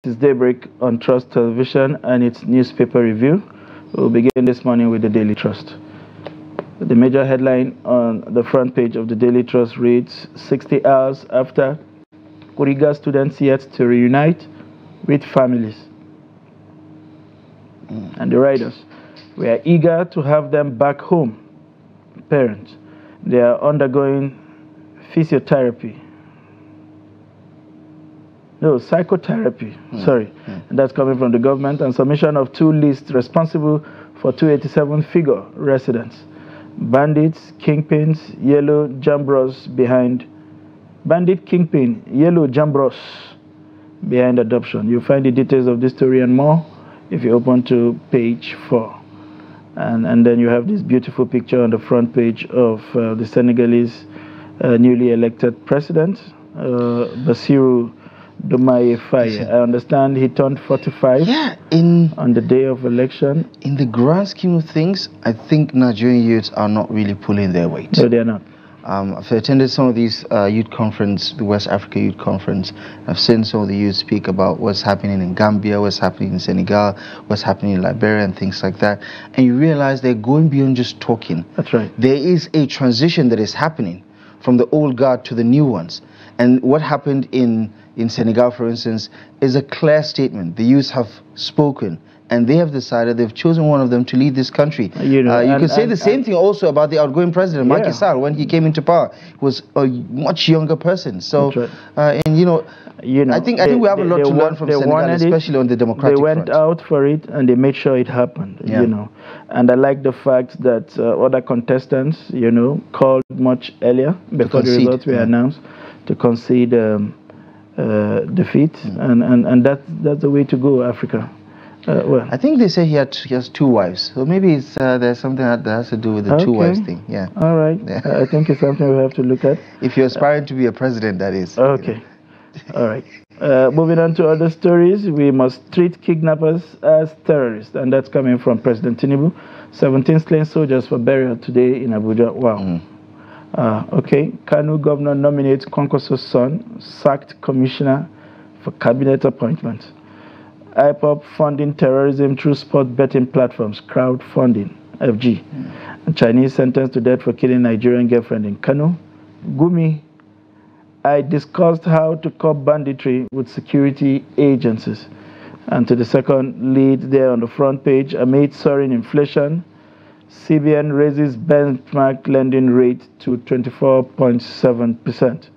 This is Daybreak on Trust Television and its newspaper review. We'll begin this morning with the Daily Trust. The major headline on the front page of the Daily Trust reads, 60 hours after Kuriga students yet to reunite with families. And the writers, we are eager to have them back home. Parents, they are undergoing physiotherapy. No, psychotherapy, sorry. And that's coming from the government, and submission of two lists responsible for 287 figure residents. Bandits, kingpins, yellow jambros behind. Bandit kingpin, yellow jambros behind adoption. You'll find the details of this story and more if you open to page 4. And then you have this beautiful picture on the front page of the Senegalese newly elected president, Bassirou Diomaye Faye. I understand he turned 45 on the day of election. In the grand scheme of things, I think Nigerian youths are not really pulling their weight. No, they are not. I've attended some of these youth conference, the West Africa Youth Conference. I've seen some of the youth speak about what's happening in Gambia, what's happening in Senegal, what's happening in Liberia and things like that. And you realize they're going beyond just talking. That's right. There is a transition that is happening from the old guard to the new ones. And what happened in Senegal, for instance, is a clear statement. The youth have spoken, and they have decided they've chosen one of them to lead this country. You can say the same thing also about the outgoing president, Macky Sall. When he came into power, he was a much younger person. So, right. I think we have a lot to learn from Senegal, especially on the democratic front. They went out for it, and they made sure it happened. And I like the fact that other contestants, called much earlier before the results were announced to concede defeat, and that's the way to go, Africa. I think they say he has 2 wives, so maybe it's there's something that has to do with the 2 wives thing. Yeah. All right. Yeah. I think it's something we have to look at. If you're aspiring to be a president, that is. Okay. All right. Moving on to other stories, we must treat kidnappers as terrorists, and that's coming from President Tinubu. 17 slain soldiers for burial today in Abuja. Wow. Okay, Kano governor nominates Konkoso's son, sacked commissioner for cabinet appointment. IPOP funding terrorism through sport betting platforms, crowdfunding, FG. And Chinese sentenced to death for killing Nigerian girlfriend in Kano. Gumi, I discussed how to curb banditry with security agencies. And to the second lead there on the front page, amid soaring inflation, CBN raises benchmark lending rate to 24.7%.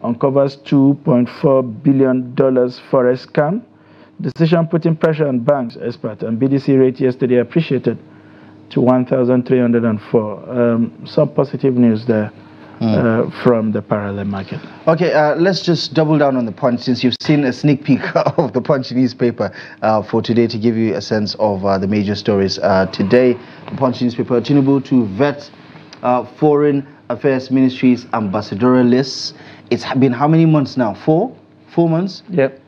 Uncovers $2.4 billion forex scam. Decision putting pressure on banks, expert. And BDC rate yesterday appreciated to 1,304. Some positive news there from the parallel market. Okay, let's just double down on the Punch, since you've seen a sneak peek of the Punch newspaper for today, to give you a sense of the major stories today. The Punch newspaper, Tinubu to vet foreign affairs ministries ambassadorial lists. It's been how many months now? 4 months? Yep.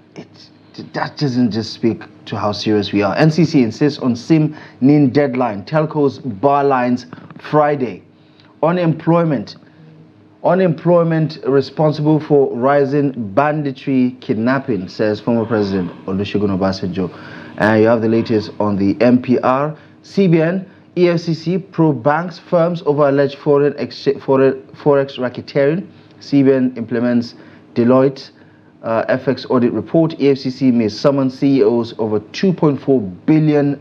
That doesn't just speak to how serious we are. NCC insists on SIM-NIN deadline. Telcos bar lines Friday. Unemployment responsible for rising banditry kidnapping, says former President Olusegun Obasanjo. And you have the latest on the MPR. CBN, EFCC probe banks, firms over alleged forex racketeering. CBN implements Deloitte FX audit report. EFCC may summon CEOs over $2.4 billion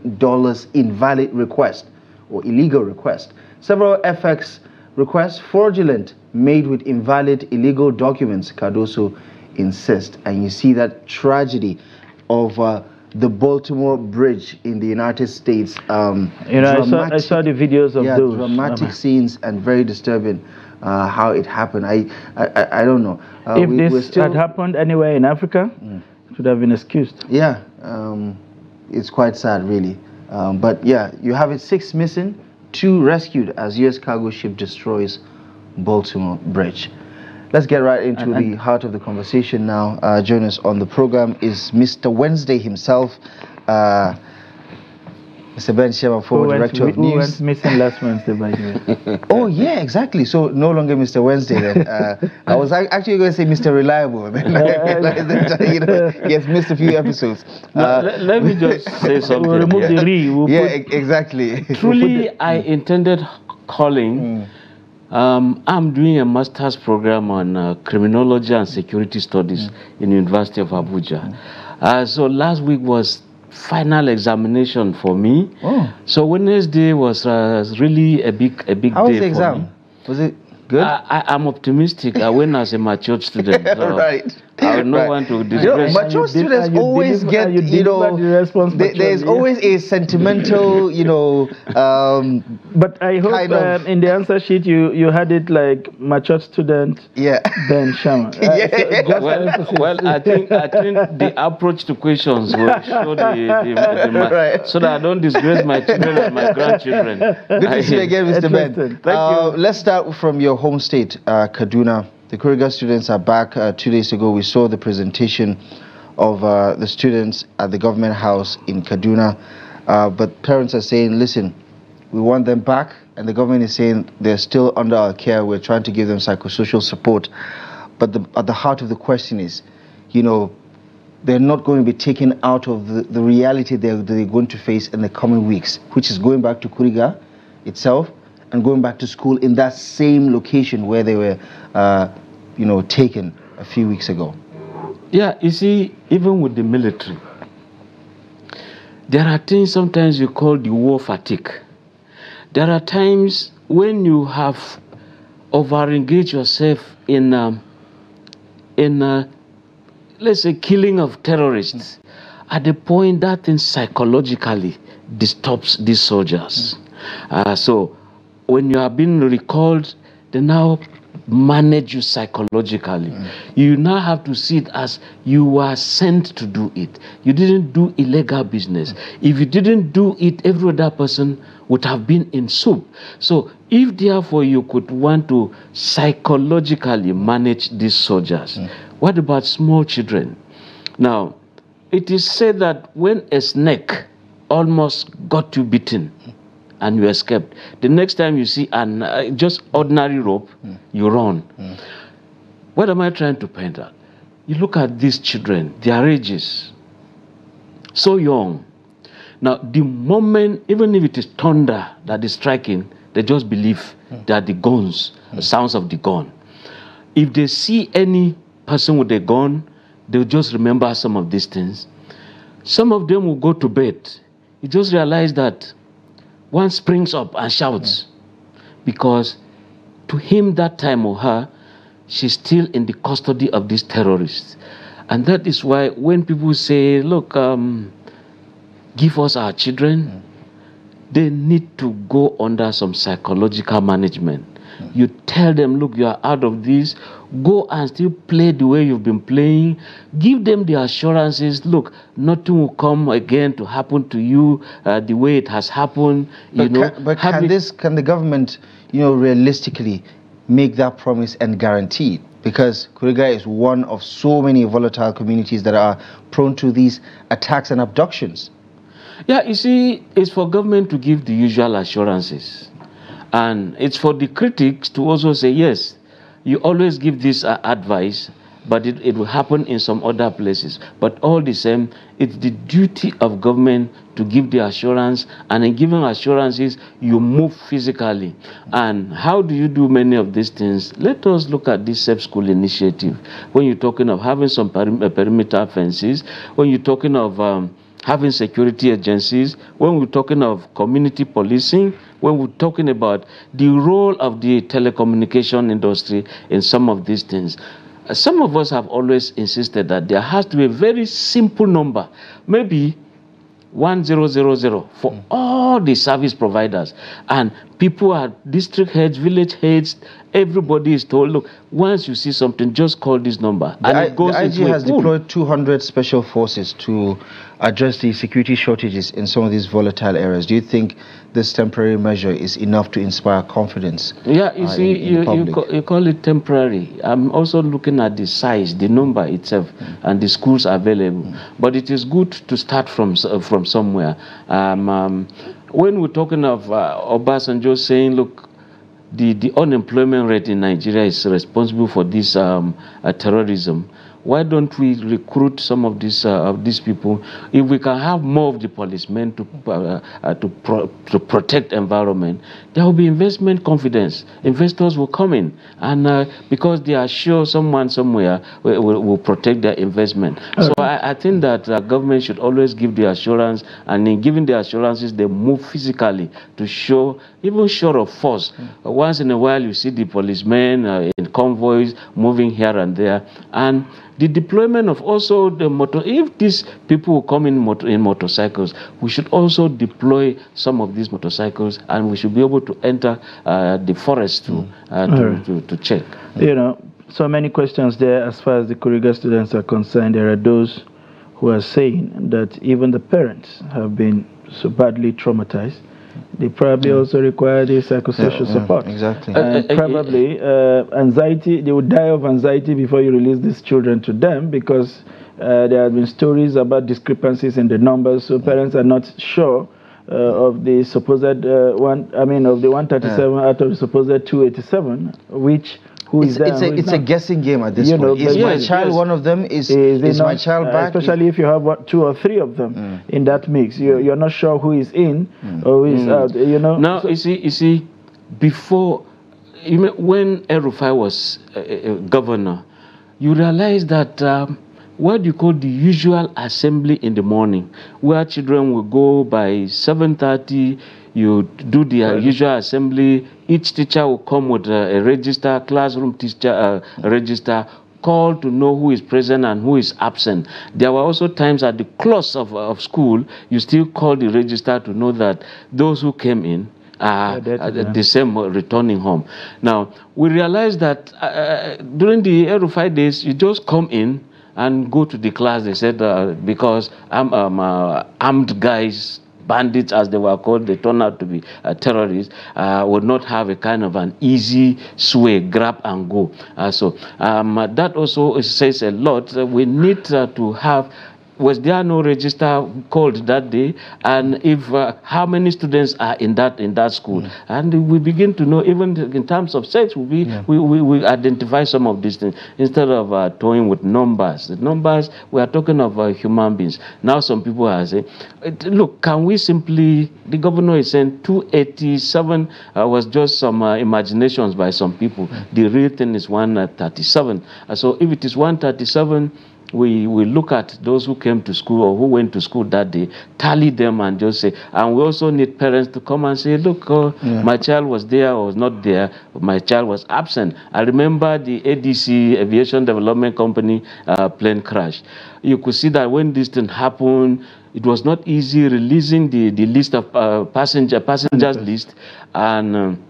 invalid request or illegal request. Several FX requests fraudulent, made with invalid illegal documents, Cardoso insists. And you see that tragedy of the Baltimore Bridge in the United States. I saw the videos of those. Dramatic scenes and very disturbing how it happened. I don't know. If this had happened anywhere in Africa, it would have been excused. Yeah, it's quite sad, really. But yeah, you have it, 6 missing, 2 rescued as U.S. cargo ship destroys Baltimore Bridge. Let's get right into the heart of the conversation now. Join us on the program is Mr. Wednesday himself. Mr. Ben Sherman, former director of who news. went missing last Wednesday, by the way. Oh, yeah, exactly. So no longer Mr. Wednesday then. I was actually going to say Mr. Reliable. Then I realized that, he has missed a few episodes. Let me just say something. We'll remove the re. Exactly. Truly, I intended calling. I'm doing a master's program on criminology and security studies in the University of Abuja. So last week was final examination for me. So Wednesday was really a big How day was the exam? for me. Was it good? I'm optimistic. I went as a matured student. So right. I would not want to disgrace. Mature students always get, there's always a sentimental, But I hope in the answer sheet you had it like matured student. Yeah. Ben Sherman. Well, I think the approach to questions will show right. so that I don't disgrace my children and my grandchildren. Good to see you again, Mr. Ben. Thank you. Let's start from your home state, Kaduna. The Kuriga students are back. 2 days ago, we saw the presentation of the students at the government house in Kaduna. But parents are saying, listen, we want them back. And the government is saying they're still under our care. We're trying to give them psychosocial support. But at the heart of the question is, they're not going to be taken out of the reality they're going to face in the coming weeks, which is going back to Kuriga itself and going back to school in that same location where they were, taken a few weeks ago. Yeah, you see, even with the military, there are things sometimes you call the war fatigue. There are times when you have over-engaged yourself in let's say, killing of terrorists, at the point that thing psychologically disturbs these soldiers. So when you are being recalled, they now manage you psychologically. You now have to see it as you were sent to do it. You didn't do illegal business. If you didn't do it, every other person would have been in soup. So if therefore you could want to psychologically manage these soldiers, what about small children? Now, it is said that when a snake almost got you bitten and you escaped, the next time you see an just ordinary rope, you run. What am I trying to point out? You look at these children, their ages, so young. Now, the moment, even if it is thunder that is striking, they just believe that the guns, the sounds of the gun. If they see any person with a gun, they'll just remember some of these things. Some of them will go to bed. You just realize that one springs up and shouts because to him that time or her, she's still in the custody of these terrorists. And that is why when people say, look, give us our children, they need to go under some psychological management. You tell them, look, you are out of this. Go and still play the way you've been playing. Give them the assurances, look, nothing will come again to happen to you the way it has happened. Can the government, realistically make that promise and guarantee it? Because Kuriga is one of so many volatile communities that are prone to these attacks and abductions. Yeah, you see, it's for government to give the usual assurances. And it's for the critics to also say, yes, you always give this advice, but it will happen in some other places. But all the same, it's the duty of government to give the assurance, and in giving assurances, you move physically. And how do you do many of these things? Let us look at this Safe School initiative. When you're talking of having some perimeter fences, when you're talking of having security agencies, when we're talking of community policing, when we're talking about the role of the telecommunication industry in some of these things. Some of us have always insisted that there has to be a very simple number, maybe 1000 for all the service providers, and People are district heads, village heads, everybody is told, look, once you see something, just call this number. And it goes the IG into has deployed 200 special forces to address the security shortages in some of these volatile areas. Do you think this temporary measure is enough to inspire confidence? Yeah, you see, you call it temporary. I'm also looking at the size, the number itself, and the schools available. But it is good to start from somewhere. When we're talking of Obasanjo saying, look, the unemployment rate in Nigeria is responsible for this terrorism, why don't we recruit some of these people? If we can have more of the policemen to protect environment, there will be investment confidence. Investors will come in, and because they are sure someone somewhere will protect their investment. So I think that government should always give the assurance, and in giving the assurances, they move physically to show, even short of force. Once in a while, you see the policemen in convoys moving here and there, and the deployment of also the motor. If these people will come in motorcycles, we should also deploy some of these motorcycles, and we should be able to enter the forest to check. You know, so many questions there as far as the Kuriga students are concerned. There are those who are saying that even the parents have been so badly traumatized. They probably also require the psychosocial support. Exactly. And probably anxiety, they would die of anxiety before you release these children to them, because there have been stories about discrepancies in the numbers, so parents are not sure of the supposed of the 137 out of the supposed 287, it's a guessing game at this point. Is my child one of them? Is my child back? Especially if you have 2 or 3 of them in that mix, you're not sure who is in or who is out. You know. Now you see, before, when El-Rufai was governor, you realize that what you call the usual assembly in the morning, where children will go by 7:30. You do the usual assembly. Each teacher will come with a register, classroom teacher register, call to know who is present and who is absent. There were also times at the close of school, you still call the register to know that those who came in are the same returning home. Now, we realized that during the El-Rufai days, you just come in and go to the class. They said, because armed guys, bandits as they were called, they turned out to be terrorists, would not have a kind of an easy sway, grab and go. So that also says a lot. We need to have, was there no register called that day, and if how many students are in that school, and we begin to know, even in terms of sex, we identify some of these things instead of toying with numbers. The numbers, we are talking of human beings. Now some people are saying, look, can we simply, the governor is saying 287 was just some imaginations by some people. The real thing is 137. So if it is 137, we look at those who came to school or who went to school that day, tally them and just say, and we also need parents to come and say, look, my child was there or was not there, my child was absent. I remember the ADC, Aviation Development Company, plane crash. You could see that when this thing happened, it was not easy releasing the list of passengers list. And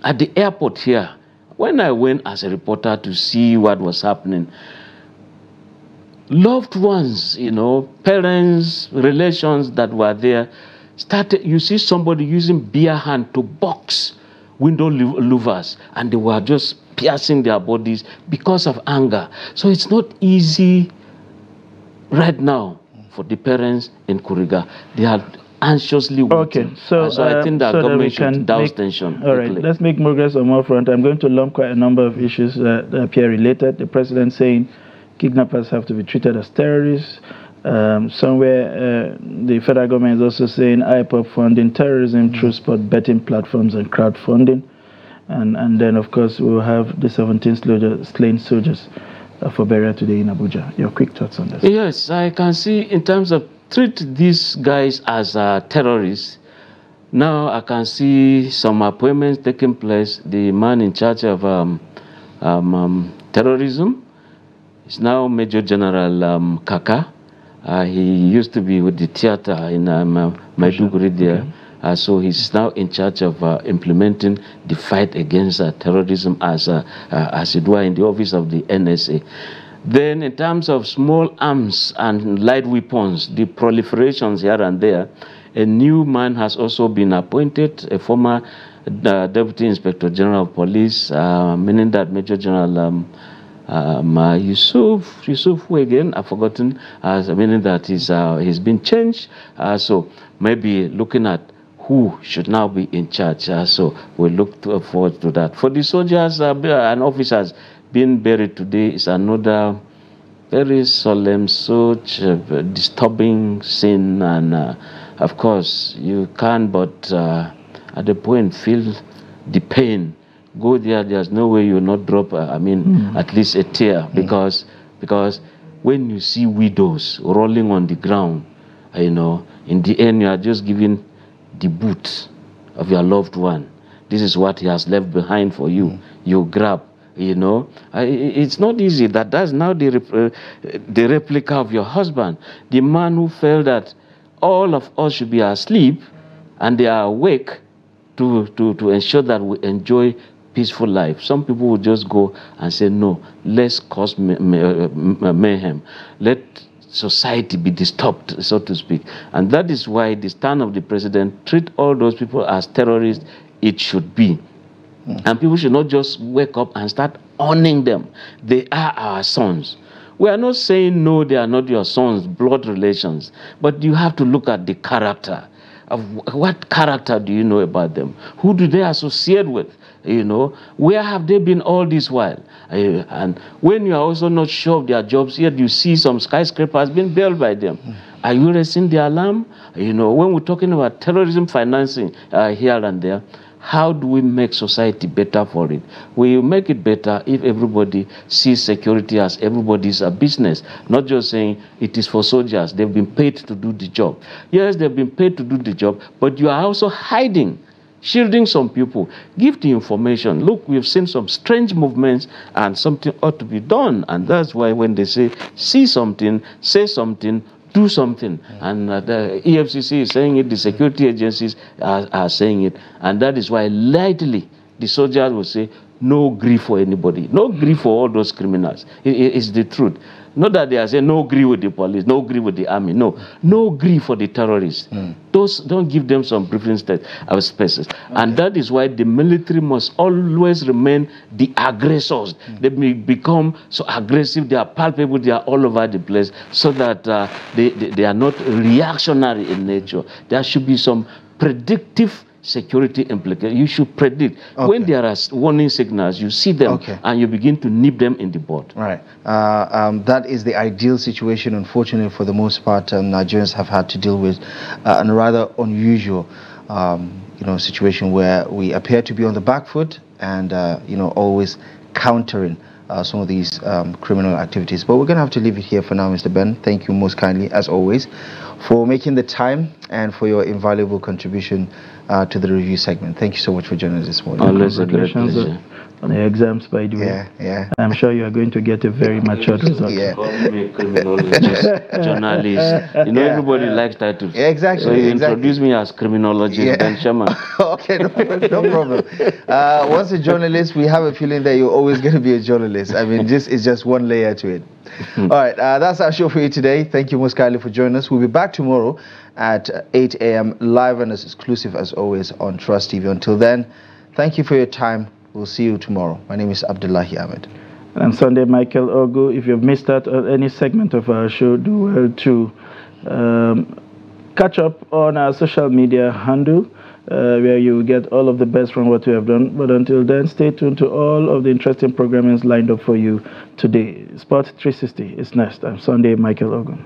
at the airport here, when I went as a reporter to see what was happening, loved ones, parents, relations that were there, you see somebody using bare hand to box window louvers, and they were just piercing their bodies because of anger. So it's not easy right now for the parents in Kuriga. They are anxiously waiting. Okay, so I think that government should douse tension. All right, let's make progress on more front. I'm going to lump quite a number of issues that appear related. The president saying kidnappers have to be treated as terrorists. Somewhere, the federal government is also saying IPOP funding terrorism through sport betting platforms and crowdfunding. And then, of course, we'll have the 17 slain soldiers for burial today in Abuja. Your quick thoughts on this? Yes, I can see in terms of treat these guys as terrorists. Now I can see some appointments taking place. The man in charge of terrorism is now Major General Kaka. He used to be with the theater in Maiduguri there. So he's now in charge of implementing the fight against terrorism as it were in the office of the NSA. Then in terms of small arms and light weapons, the proliferations here and there, a new man has also been appointed, a former Deputy Inspector General of Police, meaning that Major General Yusuf, who again, I've forgotten, meaning that he's been changed. So maybe looking at who should now be in charge. So we look forward to that. For the soldiers and officers being buried today is another very solemn, such disturbing scene, and of course you can't but at the point feel the pain. Go there, there's no way you'll not drop at least a tear, because when you see widows rolling on the ground, in the end you are just giving the boot of your loved one. This is what he has left behind for you. You grab. It's not easy. That's now the replica of your husband, the man who felt that all of us should be asleep and they are awake to ensure that we enjoy peaceful life. Some people will just go and say, no, let's cause mayhem. Let society be disturbed, so to speak. And that is why the stand of the president, treat all those people as terrorists. It should be. And people should not just wake up and start owning them. They are our sons. We are not saying, no, they are not your sons, blood relations. But you have to look at the character. What character do you know about them? Who do they associate with? Where have they been all this while? And when you are also not sure of their jobs, yet you see some skyscrapers being built by them. Are you raising the alarm? When we're talking about terrorism financing here and there, how do we make society better for it? We make it better if everybody sees security as everybody's business, not just saying it is for soldiers. They've been paid to do the job. Yes, they've been paid to do the job, but you are also hiding, shielding some people. Give the information. Look, we've seen some strange movements and something ought to be done. And that's why when they say, see something, say something, do something. And the EFCC is saying it, the security agencies are saying it. And that is why lightly the soldiers will say, no grief for anybody. No grief for all those criminals. It's the truth. Not that they are saying no grief with the police, no grief with the army. No grief for the terrorists. Those, don't give them some breathing spaces. And that is why the military must always remain the aggressors. They may become so aggressive, they are palpable, they are all over the place, so that they are not reactionary in nature. There should be some predictive security implications. You should predict. When there are warning signals, you see them and you begin to nip them in the bud. Right. That is the ideal situation. Unfortunately, for the most part, Nigerians have had to deal with a rather unusual situation where we appear to be on the back foot and always countering some of these criminal activities. But we're going to have to leave it here for now, Mr. Ben. Thank you most kindly, as always, for making the time and for your invaluable contribution to the review segment. Thank you so much for joining us this morning. Always a great pleasure. On the exams, by the way. Yeah. I'm sure you are going to get a very mature result. Call me criminologist, journalist. Everybody likes titles. Yeah, exactly. So you introduce me as criminologist, Ben Sherman. Okay, no problem. Once a journalist, we have a feeling that you're always going to be a journalist. I mean, it's just one layer to it. All right, that's our show for you today. Thank you most kindly for joining us. We'll be back tomorrow at 8 a.m. live and as exclusive as always on Trust TV. Until then, thank you for your time. We'll see you tomorrow. My name is Abdullahi Ahmed. And I'm Sunday Michael Ogu. If you've missed out on any segment of our show, do well to catch up on our social media handle, where you will get all of the best from what we have done. But until then, stay tuned to all of the interesting programming lined up for you today. Sport 360 is next. I'm Sunday Michael Ogu.